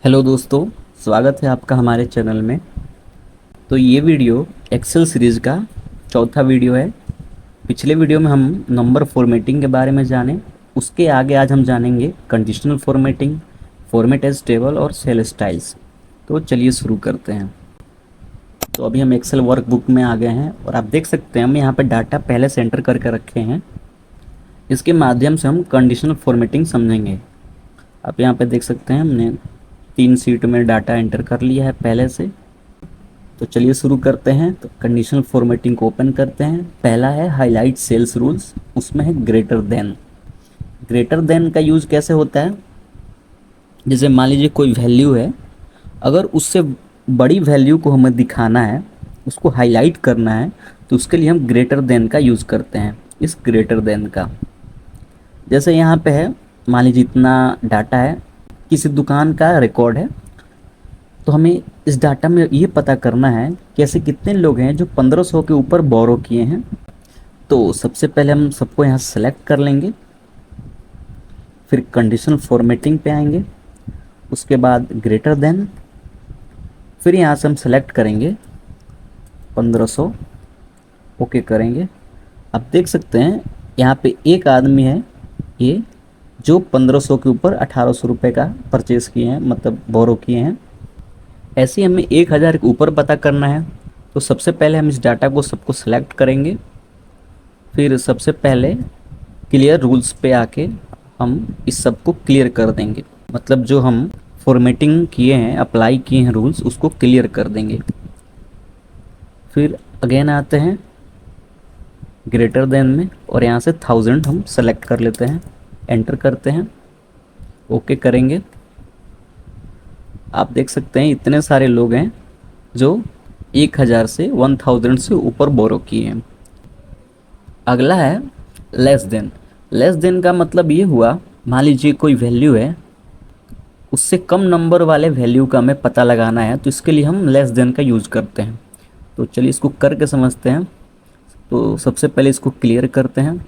Hello दोस्तों, स्वागत है आपका हमारे चैनल में। तो ये वीडियो एक्सेल सीरीज़ का चौथा वीडियो है। पिछले वीडियो में हम नंबर फॉर्मेटिंग के बारे में जाने, उसके आगे आज हम जानेंगे conditional formatting, format as table और सेल स्टाइल्स। तो चलिए शुरू करते हैं। तो अभी हम एक्सेल वर्कबुक में आ गए हैं और आप देख सकते हैं हम यहाँ पे डाटा पहले से एंटर करके रखे हैं। इसके माध्यम से हम कंडीशनल फॉर्मेटिंग समझेंगे। आप यहाँ पे देख सकते हैं हमने 3 शीट में डाटा एंटर कर लिया है पहले से। तो चलिए शुरू करते हैं। तो कंडीशनल फॉर्मेटिंग को ओपन करते हैं। पहला है हाईलाइट सेल्स रूल्स, उसमें है ग्रेटर देन। ग्रेटर देन का यूज़ कैसे होता है? जैसे मान लीजिए कोई वैल्यू है, अगर उससे बड़ी वैल्यू को हमें दिखाना है, उसको हाईलाइट करना है, तो उसके लिए हम ग्रेटर देन का यूज़ करते हैं। इस ग्रेटर देन का जैसे यहाँ पे है, मान लीजिए इतना डाटा है, किसी दुकान का रिकॉर्ड है। तो हमें इस डाटा में ये पता करना है कि ऐसे कितने लोग हैं जो 1500 के ऊपर बोरो किए हैं। तो सबसे पहले हम सबको यहाँ सेलेक्ट कर लेंगे, फिर कंडीशनल फॉर्मेटिंग पे आएंगे, उसके बाद ग्रेटर देन, फिर यहाँ से हम सेलेक्ट करेंगे 1500, ओके करेंगे। आप देख सकते हैं यहाँ पे एक आदमी है ये, जो 1500 के ऊपर 1800 रुपये का परचेज़ किए हैं, मतलब बोरो किए हैं। ऐसे ही हमें 1000 के ऊपर पता करना है। तो सबसे पहले हम इस डाटा को सबको सेलेक्ट करेंगे, फिर सबसे पहले क्लियर रूल्स पे आके हम इस सब को क्लियर कर देंगे। मतलब जो हम फॉर्मेटिंग किए हैं, अप्लाई किए हैं रूल्स, उसको क्लियर कर देंगे। फिर अगेन आते हैं ग्रेटर देन में और यहाँ से 1000 हम सेलेक्ट कर लेते हैं, एंटर करते हैं, ओके करेंगे। आप देख सकते हैं इतने सारे लोग हैं जो 1000 से 1000 से ऊपर बोरो किए हैं। अगला है लेस देन। लेस देन का मतलब ये हुआ, मान लीजिए कोई वैल्यू है, उससे कम नंबर वाले वैल्यू का हमें पता लगाना है, तो इसके लिए हम लेस देन का यूज़ करते हैं। तो चलिए इसको करके समझते हैं। तो सबसे पहले इसको क्लियर करते हैं,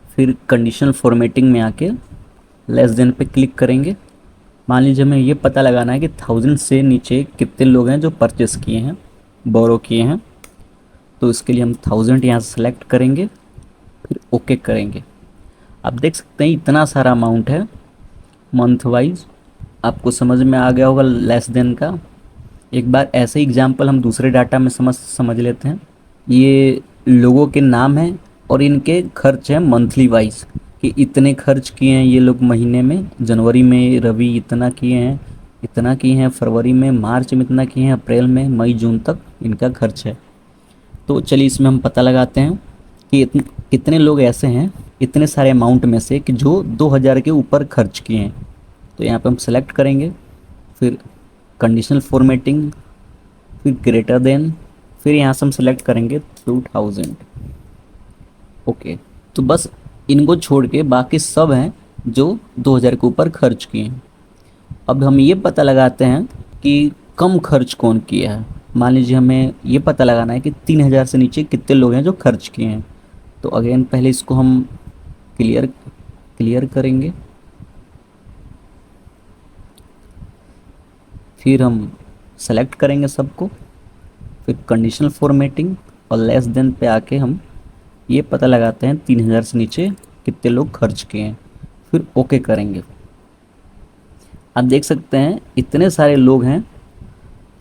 फिर कंडीशनल फॉर्मेटिंग में आके लेस देन पे क्लिक करेंगे। मान लीजिए हमें ये पता लगाना है कि 1000 से नीचे कितने लोग हैं जो परचेस किए हैं, बोरो किए हैं। तो इसके लिए हम 1000 यहाँ से सेलेक्ट करेंगे, फिर ओके करेंगे। आप देख सकते हैं इतना सारा अमाउंट है मंथ वाइज। आपको समझ में आ गया होगा लेस देन का। एक बार ऐसे एग्जांपल हम दूसरे डाटा में समझ लेते हैं। ये लोगों के नाम हैं और इनके खर्च हैं मंथली वाइज, कि इतने खर्च किए हैं ये लोग महीने में। जनवरी में रवि इतना किए हैं, इतना किए हैं फरवरी में, मार्च में इतना किए हैं, अप्रैल में, मई जून तक इनका खर्च है। तो चलिए इसमें हम पता लगाते हैं कि कितने लोग ऐसे हैं इतने सारे अमाउंट में से कि जो 2000 के ऊपर खर्च किए हैं। तो यहाँ पे हम सेलेक्ट करेंगे, फिर कंडीशनल फॉर्मेटिंग, फिर ग्रेटर देन, फिर यहाँ से हम सेलेक्ट करेंगे 2000, ओके। तो बस इनको छोड़ के बाकी सब हैं जो 2000 के ऊपर खर्च किए हैं। अब हम ये पता लगाते हैं कि कम खर्च कौन किया है। मान लीजिए हमें ये पता लगाना है कि 3000 से नीचे कितने लोग हैं जो खर्च किए हैं। तो अगेन पहले इसको हम क्लियर करेंगे, फिर हम सेलेक्ट करेंगे सबको, फिर कंडीशनल फॉर्मेटिंग और लेस देन पे आके हम ये पता लगाते हैं 3000 से नीचे कितने लोग खर्च किए हैं, फिर ओके करेंगे। आप देख सकते हैं इतने सारे लोग हैं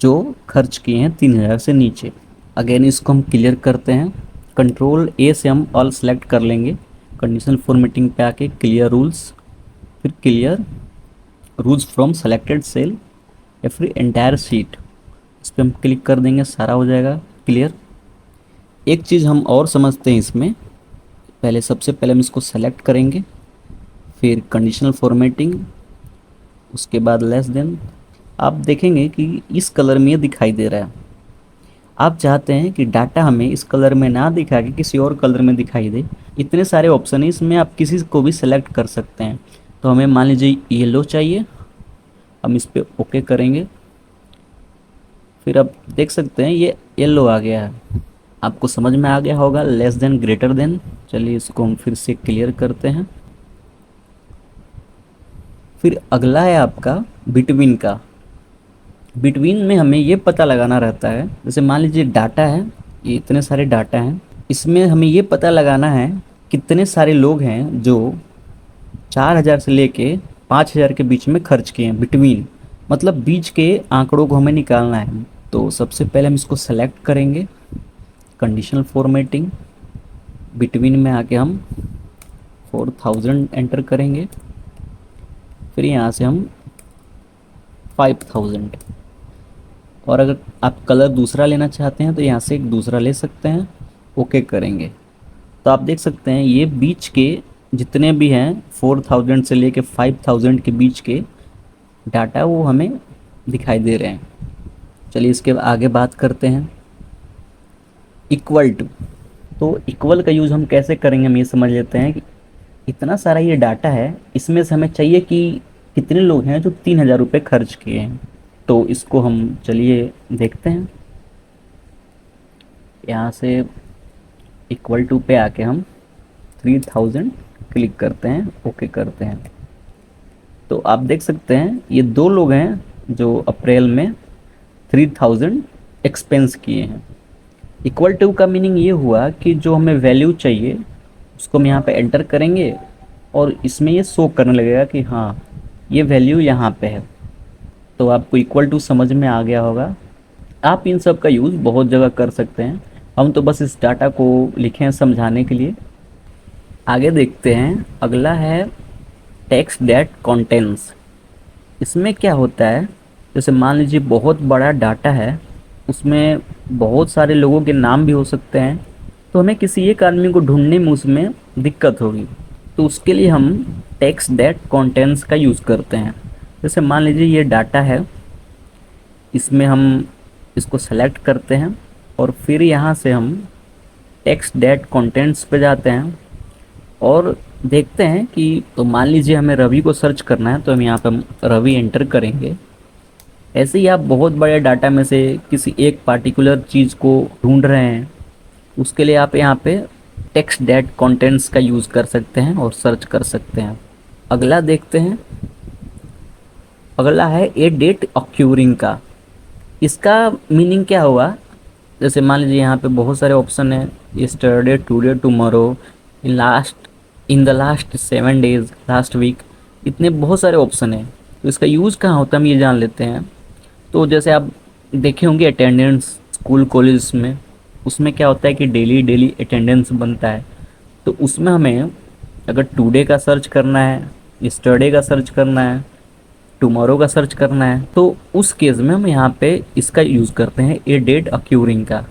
जो खर्च किए हैं 3000 से नीचे। अगेन इसको हम क्लियर करते हैं, कंट्रोल ए से हम ऑल सेलेक्ट कर लेंगे। कंडीशनल फॉर्मेटिंग पे आके क्लियर रूल्स, फिर clear rules from selected cell या फिर एंटायर शीट, इस पर हम क्लिक कर देंगे, सारा हो जाएगा क्लियर। एक चीज़ हम और समझते हैं इसमें। पहले सबसे पहले हम इसको सेलेक्ट करेंगे, फिर कंडीशनल फॉर्मेटिंग, उसके बाद लेस देन। आप देखेंगे कि इस कलर में ये दिखाई दे रहा है। आप चाहते हैं कि डाटा हमें इस कलर में ना दिखा के किसी और कलर में दिखाई दे। इतने सारे ऑप्शन है इसमें, आप किसी को भी सेलेक्ट कर सकते हैं। तो हमें मान लीजिए येलो चाहिए, हम इस पर ओके करेंगे, फिर आप देख सकते हैं ये येलो आ गया है। आपको समझ में आ गया होगा लेस देन ग्रेटर देन। चलिए इसको हम फिर से क्लियर करते हैं, फिर अगला है आपका बिटवीन का। बिटवीन में हमें ये पता लगाना रहता है, जैसे मान लीजिए डाटा है, ये इतने सारे डाटा हैं, इसमें हमें ये पता लगाना है कितने सारे लोग हैं जो 4,000 से लेके 5,000 के बीच में खर्च किए हैं। बिटवीन मतलब बीच के आंकड़ों को हमें निकालना है। तो सबसे पहले हम इसको सेलेक्ट करेंगे, कंडीशनल फॉर्मेटिंग, बिटवीन में आके हम 4,000 एंटर करेंगे, फिर यहाँ से हम 5,000। और अगर आप कलर दूसरा लेना चाहते हैं तो यहाँ से एक दूसरा ले सकते हैं, ओके करेंगे। तो आप देख सकते हैं ये बीच के जितने भी हैं 4,000 से लेके 5,000 के बीच के डाटा वो हमें दिखाई दे रहे हैं। चलिए इसके आगे बात करते हैं इक्वल टू। तो इक्वल का यूज़ हम कैसे करेंगे हम ये समझ लेते हैं कि इतना सारा ये डाटा है, इसमें से हमें चाहिए कि कितने लोग हैं जो 3,000 रुपये खर्च किए हैं। तो इसको हम चलिए देखते हैं, यहाँ से इक्वल टू पे आके हम 3,000 क्लिक करते हैं, ओके करते हैं। तो आप देख सकते हैं ये 2 लोग हैं जो अप्रैल में 3,000 एक्सपेंस किए हैं। इक्वल टू का मीनिंग ये हुआ कि जो हमें वैल्यू चाहिए उसको हम यहाँ पे एंटर करेंगे और इसमें ये शो करने लगेगा कि हाँ ये वैल्यू यहाँ पे है। तो आपको इक्वल टू समझ में आ गया होगा। आप इन सब का यूज़ बहुत जगह कर सकते हैं, हम तो बस इस डाटा को लिखे हैं समझाने के लिए। आगे देखते हैं, अगला है टेक्स्ट दैट कंटेंट्स। इसमें क्या होता है, जैसे मान लीजिए बहुत बड़ा डाटा है, उसमें बहुत सारे लोगों के नाम भी हो सकते हैं, तो हमें किसी एक आदमी को ढूंढने में उसमें दिक्कत होगी। तो उसके लिए हम टेक्स्ट दैट कंटेंट्स का यूज़ करते हैं। जैसे मान लीजिए ये डाटा है, इसमें हम इसको सेलेक्ट करते हैं और फिर यहाँ से हम टेक्स्ट दैट कंटेंट्स पे जाते हैं और देखते हैं कि, तो मान लीजिए हमें रवि को सर्च करना है तो हम यहाँ पर रवि एंटर करेंगे। ऐसे ही आप बहुत बड़े डाटा में से किसी एक पार्टिकुलर चीज़ को ढूंढ रहे हैं, उसके लिए आप यहाँ पे टेक्स्ट दैट कंटेंट्स का यूज़ कर सकते हैं और सर्च कर सकते हैं। अगला देखते हैं, अगला है ए डेट ऑक्यूरिंग का। इसका मीनिंग क्या हुआ, जैसे मान लीजिए यहाँ पे बहुत सारे ऑप्शन है, yesterday, today, tomorrow, in the last 7 days, last week, इतने बहुत सारे ऑप्शन हैं। तो इसका यूज़ कहाँ होता है हम ये जान लेते हैं। तो जैसे आप देखे होंगे अटेंडेंस स्कूल कॉलेज में, उसमें क्या होता है कि डेली डेली अटेंडेंस बनता है। तो उसमें हमें अगर टुडे का सर्च करना है, यस्टरडे का सर्च करना है, टुमारो का सर्च करना है, तो उस केस में हम यहाँ पे इसका यूज़ करते हैं ए डेट अक्यूरिंग का।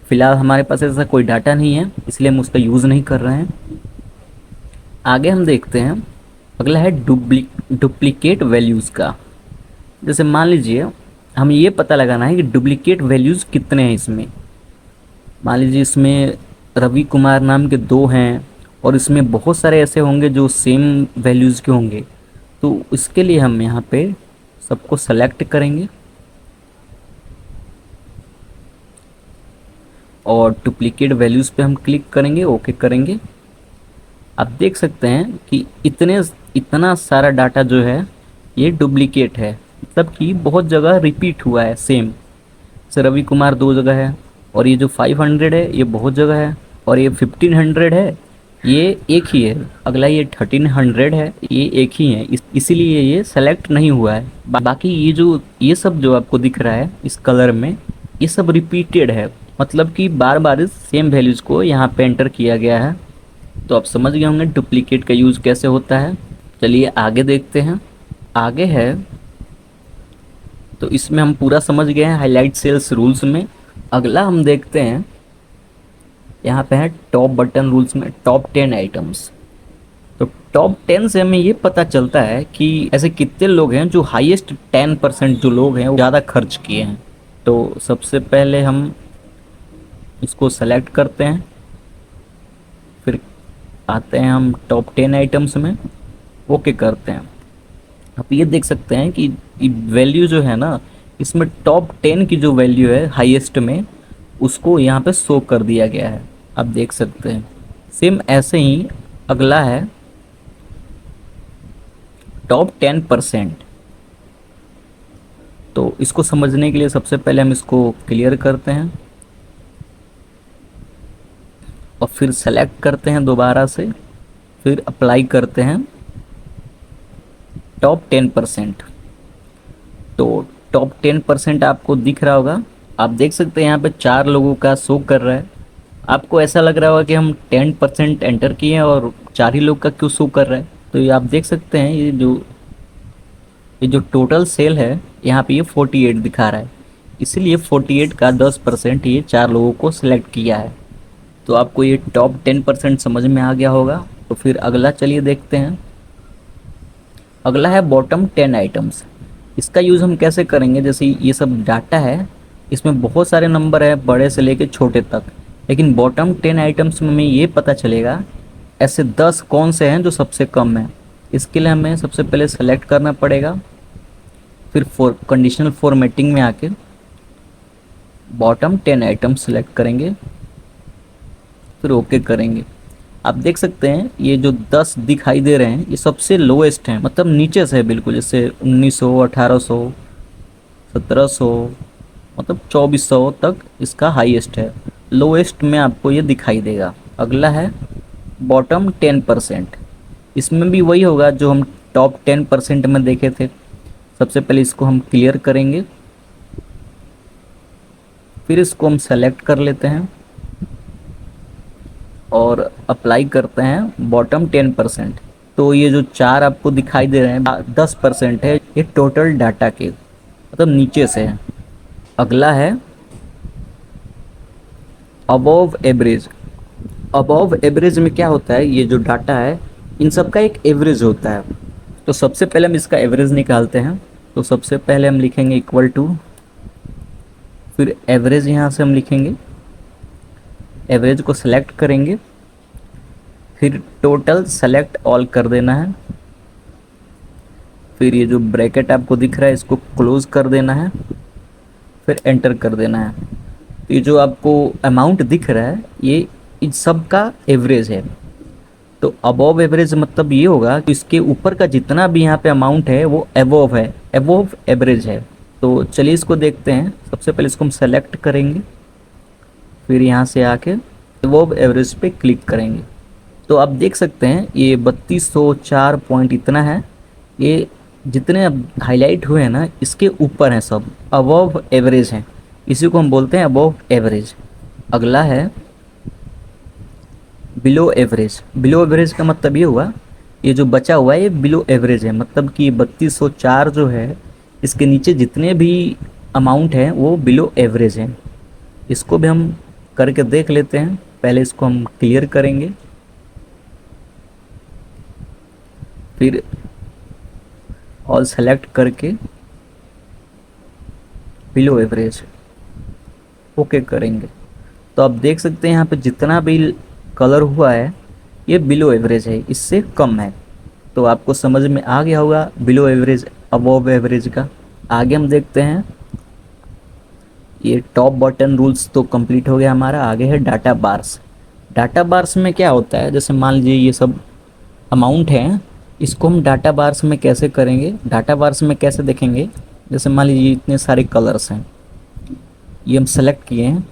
फिलहाल हमारे पास ऐसा कोई डाटा नहीं है इसलिए हम उसका यूज़ नहीं कर रहे हैं। आगे हम देखते हैं, अगला है डुप्लीकेट वैल्यूज़ का। जैसे मान लीजिए हमें ये पता लगाना है कि डुप्लीकेट वैल्यूज़ कितने हैं इसमें। मान लीजिए इसमें रवि कुमार नाम के 2 हैं और इसमें बहुत सारे ऐसे होंगे जो सेम वैल्यूज़ के होंगे। तो इसके लिए हम यहाँ पे सबको सेलेक्ट करेंगे और डुप्लीकेट वैल्यूज़ पे हम क्लिक करेंगे, ओके करेंगे। आप देख सकते हैं कि इतना सारा डाटा जो है ये डुप्लीकेट है, मतलब कि बहुत जगह रिपीट हुआ है सेम। जैसे रवि कुमार 2 जगह है और ये जो 500 है ये बहुत जगह है, और ये 1500 है ये एक ही है, अगला ये 1300 है ये एक ही है, इसीलिए ये सेलेक्ट नहीं हुआ है। बाकी ये सब जो आपको दिख रहा है इस कलर में, ये सब रिपीटेड है, मतलब कि बार बार इस सेम वैल्यूज़ को यहाँ पे एंटर किया गया है। तो आप समझ गए होंगे डुप्लीकेट का यूज़ कैसे होता है। चलिए आगे देखते हैं, आगे है, तो इसमें हम पूरा समझ गए हैं हाईलाइट सेल्स रूल्स में। अगला हम देखते हैं, यहाँ पे है टॉप बटन रूल्स में टॉप 10 आइटम्स। तो टॉप 10 से हमें ये पता चलता है कि ऐसे कितने लोग हैं जो हाईएस्ट 10% जो लोग हैं वो ज़्यादा खर्च किए हैं। तो सबसे पहले हम इसको सेलेक्ट करते हैं, फिर आते हैं हम टॉप 10 आइटम्स में, ओके करते हैं। आप ये देख सकते हैं कि वैल्यू जो है ना, इसमें टॉप 10 की जो वैल्यू है हाईएस्ट में, उसको यहाँ पे शो कर दिया गया है, आप देख सकते हैं। सेम ऐसे ही अगला है टॉप 10%। तो इसको समझने के लिए सबसे पहले हम इसको क्लियर करते हैं और फिर सेलेक्ट करते हैं दोबारा से, फिर अप्लाई करते हैं टॉप 10%। तो टॉप 10% आपको दिख रहा होगा, आप देख सकते हैं यहाँ पे 4 लोगों का शो कर रहा है। आपको ऐसा लग रहा होगा कि हम 10% एंटर किए हैं और 4 ही लोग का क्यों शो कर रहा है। तो ये आप देख सकते हैं, ये जो टोटल सेल है यहाँ पे ये 48 दिखा रहा है, इसीलिए 48 का 10% ये 4 लोगों को सिलेक्ट किया है। तो आपको ये टॉप 10% समझ में आ गया होगा। तो फिर अगला चलिए देखते हैं। अगला है बॉटम 10 आइटम्स। इसका यूज़ हम कैसे करेंगे, जैसे ये सब डाटा है, इसमें बहुत सारे नंबर है बड़े से लेके छोटे तक, लेकिन बॉटम 10 आइटम्स में हमें ये पता चलेगा ऐसे 10 कौन से हैं जो सबसे कम है। इसके लिए हमें सबसे पहले सेलेक्ट करना पड़ेगा, फिर कंडीशनल फॉर्मेटिंग में आके बॉटम 10 आइटम सेलेक्ट करेंगे, फिर ओके करेंगे। आप देख सकते हैं ये जो 10 दिखाई दे रहे हैं ये सबसे लोएस्ट हैं, मतलब नीचे से है बिल्कुल, जैसे 1900, 1800, 1700, मतलब 2400 तक इसका हाईएस्ट है। लोएस्ट में आपको ये दिखाई देगा। अगला है बॉटम 10%। इसमें भी वही होगा जो हम टॉप 10% में देखे थे। सबसे पहले इसको हम क्लियर करेंगे, फिर इसको हम सेलेक्ट कर लेते हैं और अप्लाई करते हैं बॉटम 10%। तो ये जो 4 आपको दिखाई दे रहे हैं 10% है, ये टोटल डाटा के मतलब नीचे से है। अगला है अबव एवरेज। अबव एवरेज में क्या होता है, ये जो डाटा है इन सब का एक एवरेज होता है। तो सबसे पहले हम इसका एवरेज निकालते हैं। तो सबसे पहले हम लिखेंगे इक्वल टू, फिर एवरेज यहाँ से हम लिखेंगे, एवरेज को सेलेक्ट करेंगे, फिर टोटल सेलेक्ट ऑल कर देना है, फिर ये जो ब्रैकेट आपको दिख रहा है इसको क्लोज कर देना है, फिर एंटर कर देना है। तो ये जो आपको अमाउंट दिख रहा है ये इन सब का एवरेज है। तो अबव एवरेज मतलब ये होगा कि इसके ऊपर का जितना भी यहाँ पे अमाउंट है वो अबव है, अबव एवरेज है। तो चलिए इसको देखते हैं। सबसे पहले इसको हम सेलेक्ट करेंगे, फिर यहाँ से आके अबव एवरेज पे क्लिक करेंगे। तो आप देख सकते हैं ये 3204 पॉइंट इतना है। ये जितने अब हाईलाइट हुए हैं ना इसके ऊपर हैं, सब अबव एवरेज हैं, इसी को हम बोलते हैं अबव एवरेज। अगला है बिलो एवरेज। बिलो एवरेज का मतलब ये हुआ ये जो बचा हुआ है ये बिलो एवरेज है, मतलब कि 3204 जो है इसके नीचे जितने भी अमाउंट हैं वो बिलो एवरेज हैं। इसको भी हम करके देख लेते हैं। पहले इसको हम क्लियर करेंगे, फिर ऑल सेलेक्ट करके बिलो एवरेज ओके करेंगे। तो आप देख सकते हैं यहाँ पे जितना भी कलर हुआ है ये बिलो एवरेज है, इससे कम है। तो आपको समझ में आ गया होगा बिलो एवरेज अबव एवरेज का। आगे हम देखते हैं, ये टॉप बटन रूल्स तो कंप्लीट हो गया हमारा। आगे है डाटा बार्स। डाटा बार्स में क्या होता है, जैसे मान लीजिए ये सब अमाउंट है, इसको हम डाटा बार्स में कैसे करेंगे, डाटा बार्स में कैसे देखेंगे। जैसे मान लीजिए इतने सारे कलर्स हैं, ये हम सेलेक्ट किए हैं,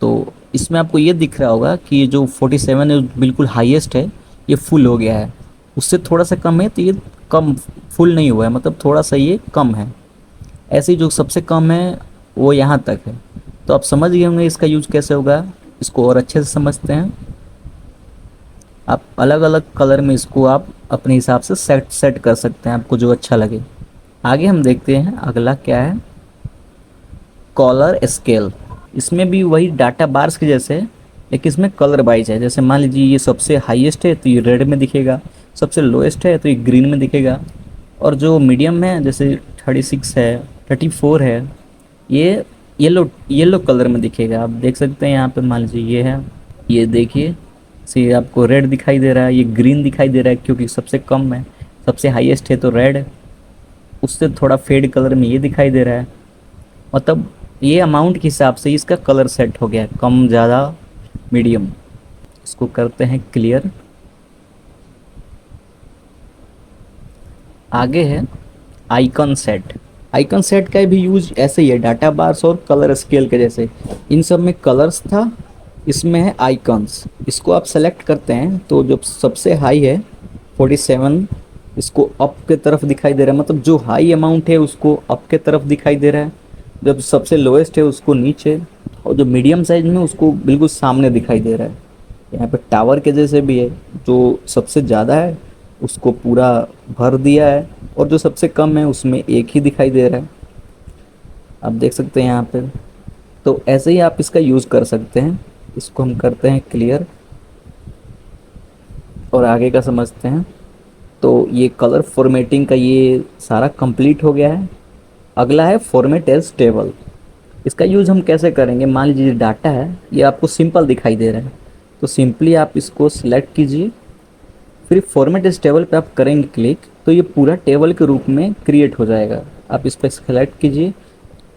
तो इसमें आपको ये दिख रहा होगा कि ये जो 47 है बिल्कुल हाईएस्ट है, ये फुल हो गया है। उससे थोड़ा सा कम है तो ये कम फुल नहीं हुआ है, मतलब थोड़ा सा ये कम है। ऐसे ही जो सबसे कम है वो यहाँ तक है। तो आप समझ गए होंगे इसका यूज कैसे होगा। इसको और अच्छे से समझते हैं। आप अलग अलग कलर में इसको आप अपने हिसाब से सेट कर सकते हैं, आपको जो अच्छा लगे। आगे हम देखते हैं अगला क्या है, कलर स्केल। इसमें भी वही डाटा बार्स के जैसे है, लेकिन इसमें कलर वाइज है। जैसे मान लीजिए ये सबसे हाईएस्ट है तो ये रेड में दिखेगा, सबसे लोएस्ट है तो ये ग्रीन में दिखेगा, और जो मीडियम है जैसे 36 है, 34 है, ये येलो कलर में दिखेगा। आप देख सकते हैं यहाँ पे मान लीजिए ये है, ये देखिए से आपको रेड दिखाई दे रहा है, ये ग्रीन दिखाई दे रहा है क्योंकि सबसे कम है। सबसे हाईएस्ट है तो रेड, उससे थोड़ा फेड कलर में ये दिखाई दे रहा है। मतलब ये अमाउंट के हिसाब से इसका कलर सेट हो गया है, कम ज़्यादा मीडियम। इसको करते हैं क्लियर। आगे है आइकन सेट। आइकन सेट का भी यूज ऐसे ही है, डाटा बार्स और कलर स्केल के जैसे। इन सब में कलर्स था, इसमें है आइकन्स। इसको आप सेलेक्ट करते हैं तो जो सबसे हाई है 47, इसको अप के तरफ दिखाई दे रहा है, मतलब जो हाई अमाउंट है उसको अप के तरफ दिखाई दे रहा है, जब सबसे लोएस्ट है उसको नीचे, और जो मीडियम साइज में उसको बिल्कुल सामने दिखाई दे रहा है। यहाँ पे टावर के जैसे भी है, जो सबसे ज़्यादा है उसको पूरा भर दिया है, और जो सबसे कम है उसमें एक ही दिखाई दे रहा है। आप देख सकते हैं यहाँ पे। तो ऐसे ही आप इसका यूज़ कर सकते हैं। इसको हम करते हैं क्लियर और आगे का समझते हैं। तो ये कलर फॉर्मेटिंग का ये सारा कंप्लीट हो गया है। अगला है फॉर्मेट एज टेबल। इसका यूज़ हम कैसे करेंगे, मान लीजिए डाटा है, ये आपको सिंपल दिखाई दे रहा है, तो सिंपली आप इसको सिलेक्ट कीजिए, फिर फॉर्मेट एज टेबल पे आप करेंगे क्लिक, तो ये पूरा टेबल के रूप में क्रिएट हो जाएगा। आप इस पर सेलेक्ट कीजिए,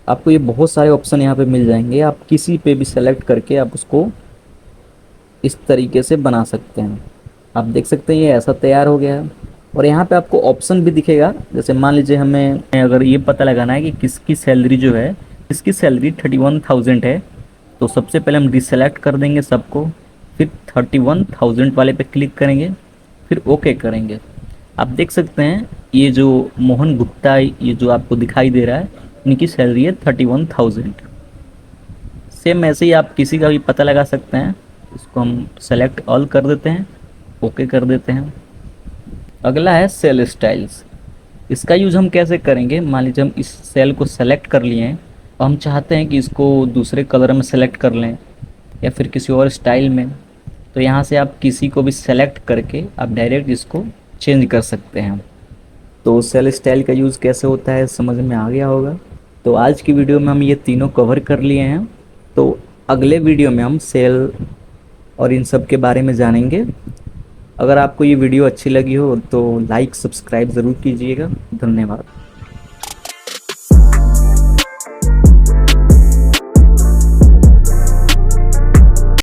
आपको ये बहुत सारे ऑप्शन यहाँ पे मिल जाएंगे, आप किसी पे भी सेलेक्ट करके आप उसको इस तरीके से बना सकते हैं। आप देख सकते हैं ये ऐसा तैयार हो गया है। और यहाँ पे आपको ऑप्शन भी दिखेगा, जैसे मान लीजिए हमें अगर ये पता लगाना है कि किसकी सैलरी जो है, किसकी सैलरी 31,000 है, तो सबसे पहले हम डिसेलेक्ट कर देंगे सबको, फिर 31,000 वाले पे क्लिक करेंगे, फिर ओके करेंगे। आप देख सकते हैं ये जो मोहन गुप्ता ये जो आपको दिखाई दे रहा है, इनकी सैलरी है 31,000। सेम ऐसे ही आप किसी का भी पता लगा सकते हैं। इसको हम सेलेक्ट ऑल कर देते हैं, ओके कर देते हैं। अगला है सेल स्टाइल्स। इसका यूज़ हम कैसे करेंगे, मान लीजिए हम इस सेल को सेलेक्ट कर लिए हैं और हम चाहते हैं कि इसको दूसरे कलर में सेलेक्ट कर लें या फिर किसी और स्टाइल में, तो यहाँ से आप किसी को भी सेलेक्ट करके आप डायरेक्ट इसको चेंज कर सकते हैं। तो सेल स्टाइल का यूज़ कैसे होता है समझ में आ गया होगा। तो आज की वीडियो में हम ये तीनों कवर कर लिए हैं। तो अगले वीडियो में हम सेल और इन सब के बारे में जानेंगे। अगर आपको ये वीडियो अच्छी लगी हो तो लाइक सब्सक्राइब ज़रूर कीजिएगा। धन्यवाद।